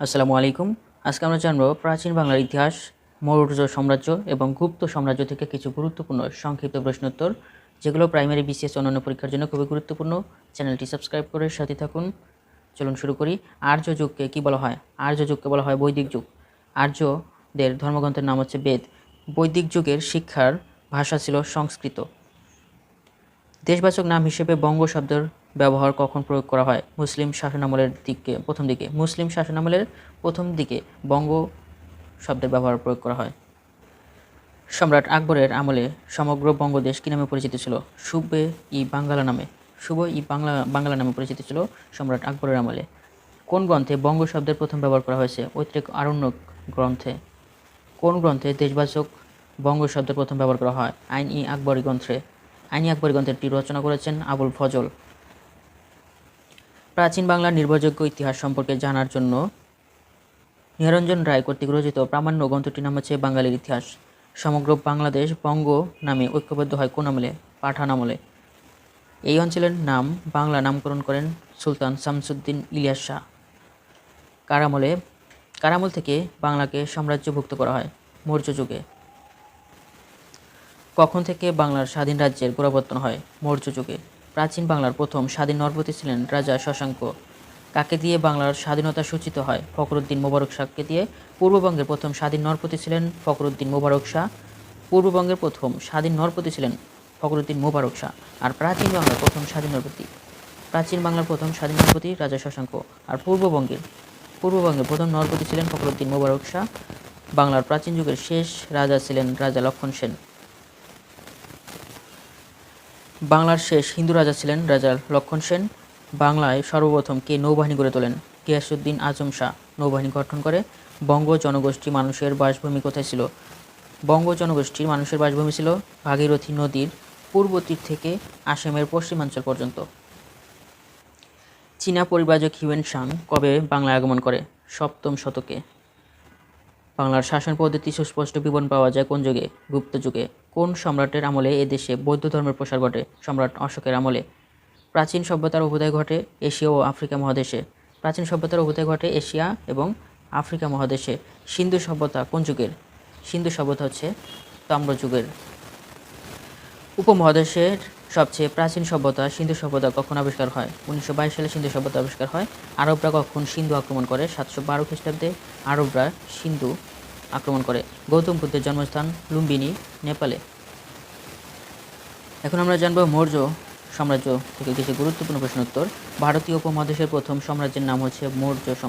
আসসালামু আলাইকুম। আজকে আমরা জানব প্রাচীন বাংলার ইতিহাস, মৌর্য সাম্রাজ্য এবং গুপ্ত সাম্রাজ্য থেকে কিছু গুরুত্বপূর্ণ সংক্ষিপ্ত প্রশ্নোত্তর, যেগুলো প্রাইমারি, বিসিএস অন্যান্য পরীক্ষার জন্য খুবই গুরুত্বপূর্ণ। চ্যানেলটি সাবস্ক্রাইব করে সাথে থাকুন। চলুন শুরু করি। আর্য যুগকে কী বলা হয়? আর্য যুগকে বলা হয় বৈদিক যুগ। আর্যদের ধর্মগ্রন্থের নাম হচ্ছে বেদ। বৈদিক যুগের শিক্ষার ভাষা ছিল সংস্কৃত। দেশবাচক নাম হিসেবে বঙ্গ শব্দের ব্যবহার কখন প্রয়োগ করা হয়? মুসলিম শাসনামলের প্রথম দিকে বঙ্গ শব্দের ব্যবহার প্রয়োগ করা হয়। সম্রাট আকবরের আমলে সমগ্র বঙ্গদেশ কী নামে পরিচিত ছিল? শুভ ই বাংলা নামে পরিচিত ছিল সম্রাট আকবরের আমলে। কোন গ্রন্থে বঙ্গ শব্দের প্রথম ব্যবহার করা হয়েছে? ঐত্রেয়িক আরণ্যক গ্রন্থে। কোন গ্রন্থে দেশবাচক বঙ্গ শব্দের প্রথম ব্যবহার করা হয়? আইন-ই-আকবরী গ্রন্থেরটি রচনা করেছেন আবুল ফজল। প্রাচীন বাংলার নির্ভরযোগ্য ইতিহাস সম্পর্কে জানার জন্য নিরঞ্জন রায় কর্তৃক রচিত প্রামাণ্য গ্রন্থটির নাম হচ্ছে বাঙালির ইতিহাস। সমগ্র বাংলাদেশ বঙ্গ নামে ঐক্যবদ্ধ হয় কোন আমলে? পাঠান আমলে। এই অঞ্চলের নাম বাংলা নামকরণ করেন সুলতান শামসুদ্দীন ইলিয়াস শাহ। কার আমল থেকে বাংলাকে সাম্রাজ্যভুক্ত করা হয়? মৌর্য যুগে। কখন থেকে বাংলার স্বাধীন রাজ্যের গোড়াপত্তন হয়? মৌর্য যুগে। প্রাচীন বাংলার প্রথম স্বাধীন নরপতি ছিলেন রাজা শশাঙ্ক। কাকে দিয়ে বাংলার স্বাধীনতা সূচিত হয়? ফখরুদ্দীন মোবারক শাহকে দিয়ে। পূর্ববঙ্গের প্রথম স্বাধীন নরপতি ছিলেন ফখরুদ্দীন মোবারক শাহ। আর প্রাচীন বাংলার প্রথম স্বাধীন নরপতি রাজা শশাঙ্ক। আর পূর্ববঙ্গের প্রথম নরপতি ছিলেন ফখরুদ্দীন মোবারক শাহ। বাংলার প্রাচীন যুগের শেষ রাজা ছিলেন রাজা লক্ষণ সেন। বাংলার শেষ হিন্দু রাজা ছিলেন রাজা লক্ষণ সেন। বাংলায় সর্বপ্রথম কে নৌবাহিনী গড়ে তোলেন? গিয়াসউদ্দিন আজম শাহ নৌবাহিনী গঠন করে। বঙ্গ জনগোষ্ঠী মানুষের বাসভূমি কোথায় ছিল? বঙ্গ জনগোষ্ঠীর মানুষের বাসভূমি ছিল ভাগীরথী নদীর পূর্ব তীর থেকে আসামের পশ্চিমাঞ্চল পর্যন্ত। চীনা পরিব্রাজক হিউয়েন সাং কবে বাংলায় আগমন করে? 7ম শতকে। বাংলার শাসন পদ্ধতি সুস্পষ্ট বিবরণ পাওয়া যায় কোন যুগে? গুপ্ত যুগে। কোন সম্রাটের আমলে এদেশে বৌদ্ধ ধর্মের প্রসার ঘটে? সম্রাট অশোকের আমলে। প্রাচীন সভ্যতার অভ্যুদয় ঘটে এশিয়া ও আফ্রিকা মহাদেশে। সিন্ধু সভ্যতা কোন যুগের? সিন্ধু সভ্যতা হচ্ছে তাম্র যুগের। উপমহাদেশের সবচেয়ে প্রাচীন সভ্যতা সিন্ধু সভ্যতা কখন আবিষ্কার হয়? 1922 সালে সিন্ধু সভ্যতা আবিষ্কার হয়। আরবরা কখন সিন্ধু আক্রমণ করে? 712 খ্রিস্টাব্দে আরবরা সিন্ধু আক্রমণ করে। গৌতম বুদ্ধের জন্মস্থান লুম্বিনী, নেপালে। এখন আমরা জানব মৌর্য সাম্রাজ্য থেকে কিছু গুরুত্বপূর্ণ প্রশ্নোত্তর। ভারতীয় উপমহাদেশের প্রথম সাম্রাজ্যের নাম হচ্ছে মৌর্য সাম্রাজ্য।